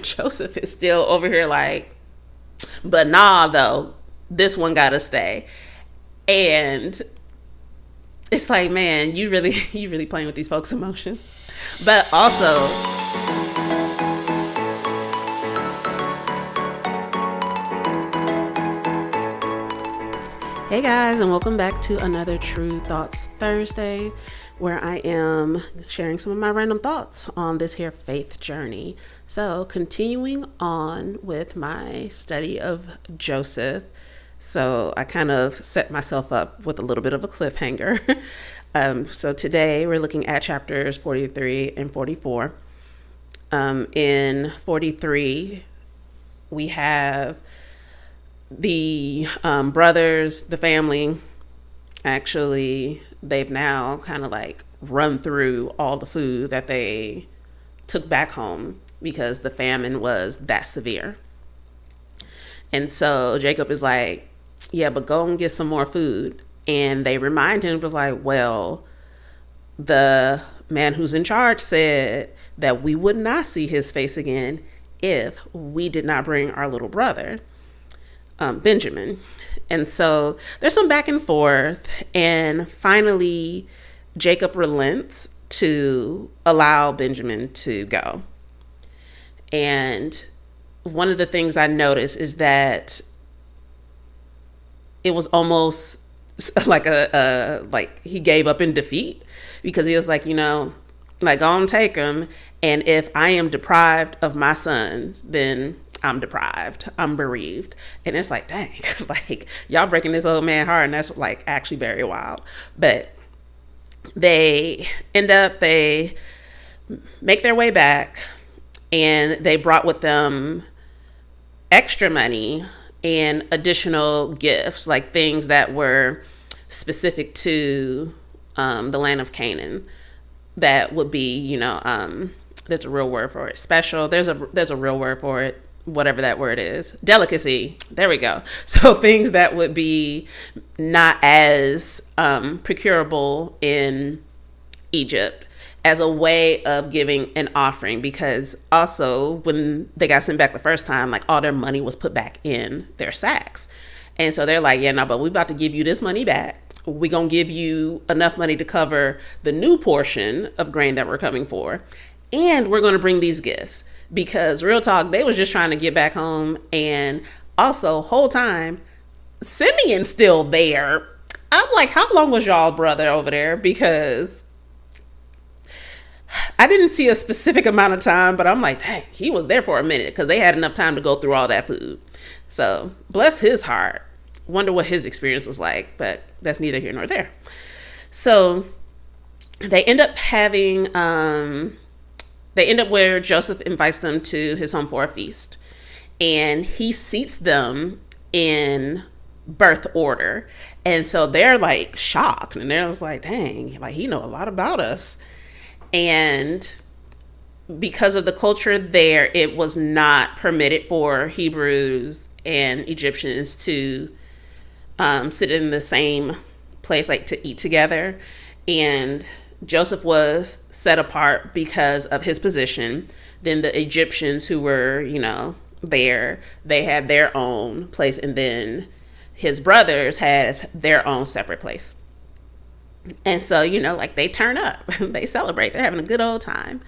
Joseph is still over here like, but nah, though, this one gotta stay. And it's like, man, you really playing with these folks' emotions. But also, hey guys, and welcome back to another True Thoughts Thursday, where I am sharing some of my random thoughts on this here faith journey. So, continuing on with my study of Joseph. So, I kind of set myself up with a little bit of a cliffhanger. So, today we're looking at chapters 43 and 44. In 43, we have the brothers, the family, actually, they've now kind of like run through all the food that they took back home because the famine was that severe. And so Jacob is like, yeah, but go and get some more food. And they remind him, was like, well, the man who's in charge said that we would not see his face again if we did not bring our little brother, Benjamin. And so there's some back and forth. And finally, Jacob relents to allow Benjamin to go. And one of the things I noticed is that it was almost like like he gave up in defeat, because he was like, like, go and take him. And if I am deprived of my sons, then I'm deprived. I'm bereaved. And it's like, dang, like y'all breaking this old man heart. And that's like actually very wild. But they make their way back, and they brought with them extra money and additional gifts, like things that were specific to the land of Canaan. That would be, there's a real word for it. Special. There's a real word for it. Whatever that word is. Delicacy. There we go. So things that would be not as procurable in Egypt, as a way of giving an offering, because also when they got sent back the first time, like all their money was put back in their sacks. And so they're like, yeah, no, but we about to give you this money back. We're going to give you enough money to cover the new portion of grain that we're coming for. And we're going to bring these gifts, because real talk, they was just trying to get back home. And also whole time, Simeon's still there. I'm like, how long was y'all brother over there? Because I didn't see a specific amount of time, but I'm like, dang, he was there for a minute, because they had enough time to go through all that food. So bless his heart. Wonder what his experience was like, but that's neither here nor there. So they end up having, they end up where Joseph invites them to his home for a feast, and he seats them in birth order. And so they're like shocked, and they're just like, dang, like he know a lot about us. And because of the culture there, it was not permitted for Hebrews and Egyptians to sit in the same place, like to eat together. And Joseph was set apart because of his position. Then the Egyptians who were, there, they had their own place. And then his brothers had their own separate place. And so, like they turn up, they celebrate, they're having a good old time.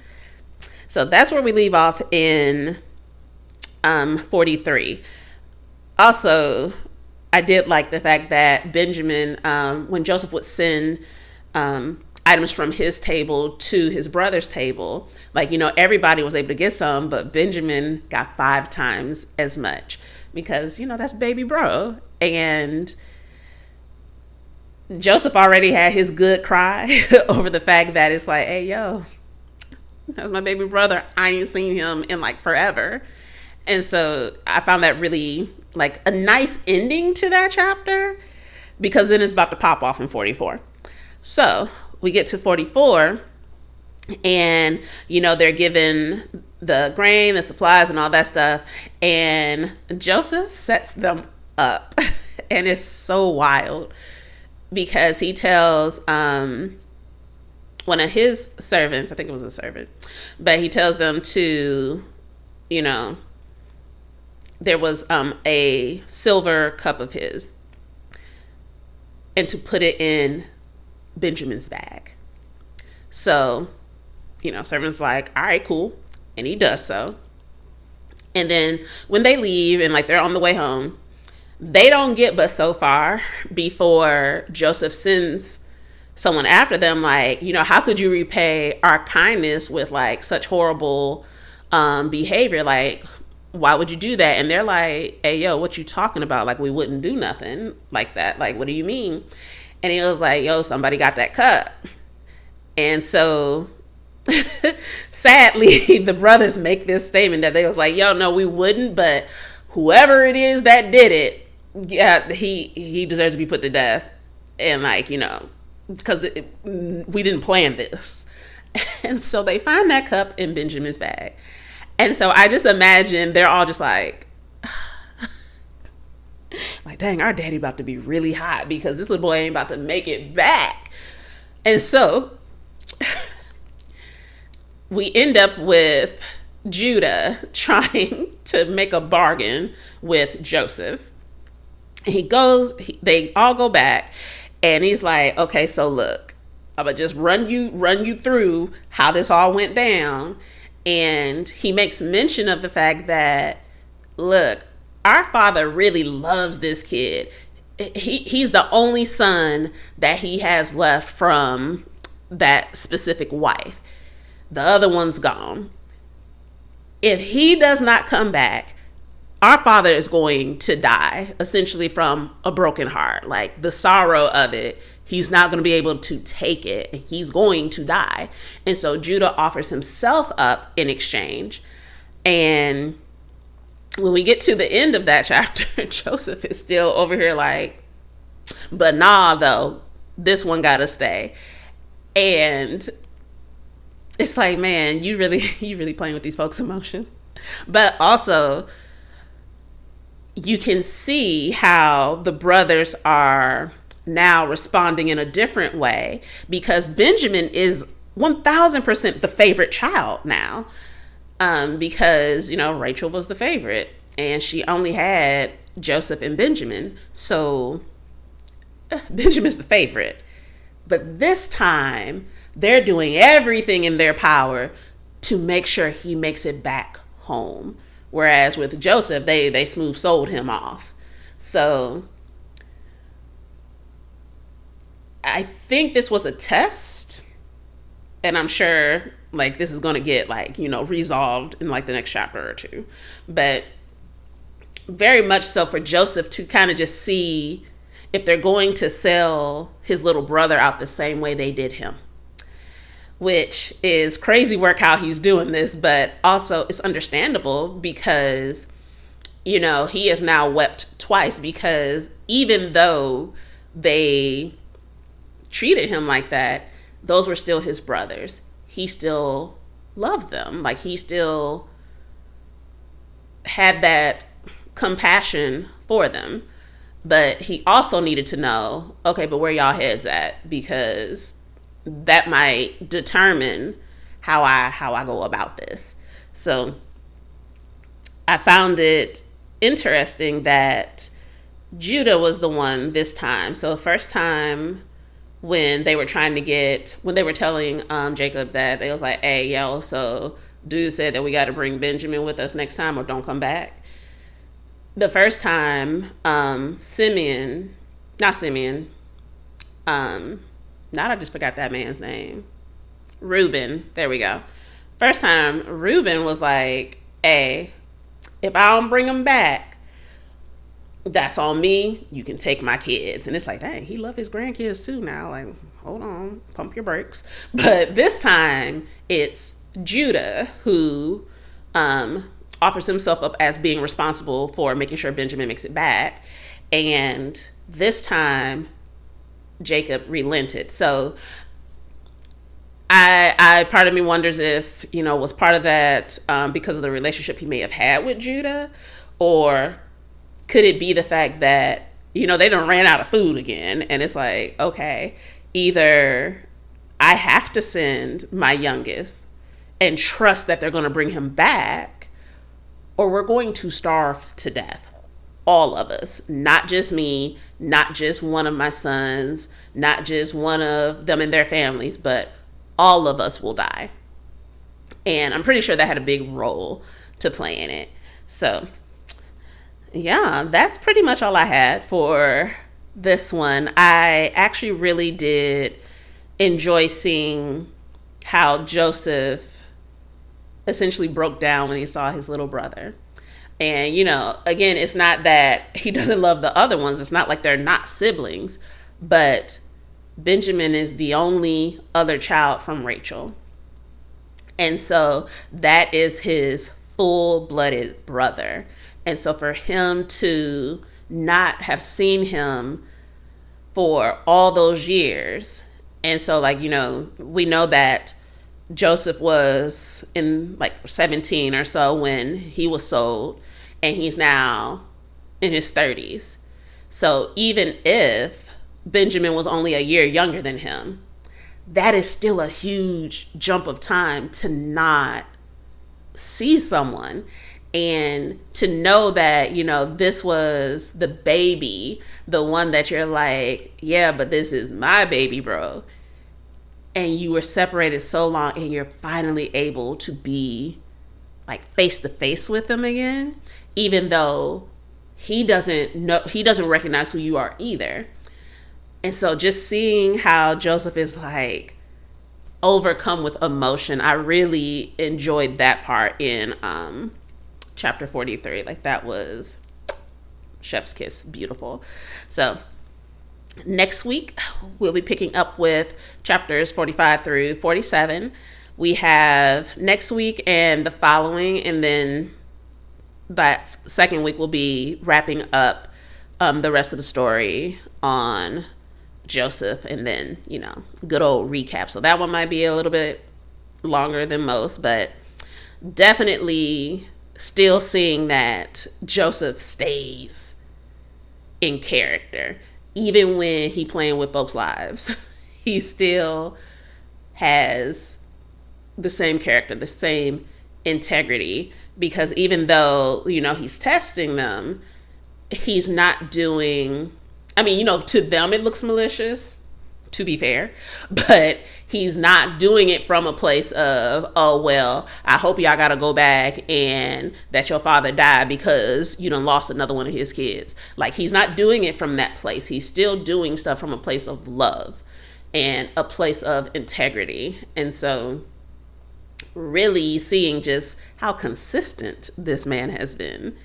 So that's where we leave off in 43. Also, I did like the fact that Benjamin, when Joseph would send items from his table to his brother's table, like, everybody was able to get some, but Benjamin got 5 times as much, because, that's baby bro. And Joseph already had his good cry over the fact that it's like, hey, yo, that's my baby brother. I ain't seen him in like forever. And so I found that really like a nice ending to that chapter, because then it's about to pop off in 44. So we get to 44, and, they're given the grain, the supplies, and all that stuff. And Joseph sets them up. And it's so wild, because he tells one of his servants, I think it was a servant, but he tells them to you know, there was a silver cup of his, and to put it in Benjamin's bag. So, servant's like, all right, cool. And he does so. And then when they leave and like they're on the way home, they don't get but so far before Joseph sends someone after them, like, how could you repay our kindness with like such horrible behavior? Like, why would you do that? And they're like, hey, yo, what you talking about? Like, we wouldn't do nothing like that. Like, what do you mean? And he was like, yo, somebody got that cup. And so sadly, the brothers make this statement that they was like, yo, no, we wouldn't, but whoever it is that did it, yeah, he deserves to be put to death. And like, because we didn't plan this. And so they find that cup in Benjamin's bag. And so I just imagine they're all just like dang, our daddy about to be really hot because this little boy ain't about to make it back. And so we end up with Judah trying to make a bargain with Joseph. They all go back, and he's like, okay, so look, I'm gonna just run you through how this all went down. And he makes mention of the fact that, look, our father really loves this kid. He's the only son that he has left from that specific wife. The other one's gone. If he does not come back, our father is going to die, essentially from a broken heart. Like, the sorrow of it, he's not going to be able to take it. He's going to die. And so Judah offers himself up in exchange. And when we get to the end of that chapter, Joseph is still over here like, but nah, though, this one got to stay. And it's like, man, you really playing with these folks' emotion. But also, you can see how the brothers are now responding in a different way, because Benjamin is 1000% the favorite child now. Because, Rachel was the favorite and she only had Joseph and Benjamin. So Benjamin's the favorite. But this time they're doing everything in their power to make sure he makes it back home. Whereas with Joseph, they smooth sold him off. So I think this was a test. And I'm sure like this is going to get resolved in like the next chapter or two. But very much so for Joseph to kind of just see if they're going to sell his little brother out the same way they did him. Which is crazy work how he's doing this, but also it's understandable because, he has now wept twice, because even though they treated him like that, those were still his brothers. He still loved them. Like, he still had that compassion for them. But he also needed to know, okay, but where y'all heads at? Because that might determine how I go about this. So I found it interesting that Judah was the one this time. So the first time when they were telling Jacob that, they was like, hey, yo, so dude said that we got to bring Benjamin with us next time or don't come back. The first time, I just forgot that man's name. Reuben, there we go. First time, Reuben was like, hey, if I don't bring him back, that's on me. You can take my kids. And it's like, dang, he love his grandkids too now. Like, hold on, pump your brakes. But this time, it's Judah who offers himself up as being responsible for making sure Benjamin makes it back. And this time, Jacob relented. So I part of me wonders if, was part of that because of the relationship he may have had with Judah, or could it be the fact that, they done ran out of food again, and it's like, okay, either I have to send my youngest and trust that they're going to bring him back, or we're going to starve to death. All of us, not just me, not just one of my sons, not just one of them and their families, but all of us will die. And I'm pretty sure that had a big role to play in it. So, yeah, that's pretty much all I had for this one. I actually really did enjoy seeing how Joseph essentially broke down when he saw his little brother. And, again, it's not that he doesn't love the other ones. It's not like they're not siblings. But Benjamin is the only other child from Rachel. And so that is his full-blooded brother. And so for him to not have seen him for all those years. And so, we know that Joseph was in 17 or so when he was sold, and he's now in his 30s. So even if Benjamin was only a year younger than him, that is still a huge jump of time to not see someone. And to know that, this was the baby, the one that you're like, yeah, but this is my baby, bro. And you were separated so long, and you're finally able to be face to face with him again, even though he doesn't recognize who you are either. And so just seeing how Joseph is overcome with emotion, I really enjoyed that part in chapter 43. That was chef's kiss, beautiful. So next week, we'll be picking up with chapters 45 through 47. We have next week and the following, and then that second week we'll be wrapping up the rest of the story on Joseph, and then, good old recap. So that one might be a little bit longer than most, but definitely still seeing that Joseph stays in character. Even when he playing with folks' lives, he still has the same character, the same integrity, because even though, he's testing them, he's not doing, to them it looks malicious, to be fair, but he's not doing it from a place of, oh, well, I hope y'all got to go back and that your father died because you done lost another one of his kids. He's not doing it from that place. He's still doing stuff from a place of love and a place of integrity. And so really seeing just how consistent this man has been.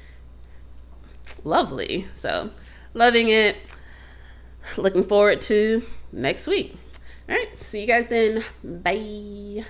Lovely. So loving it. Looking forward to next week. All right. See you guys then. Bye.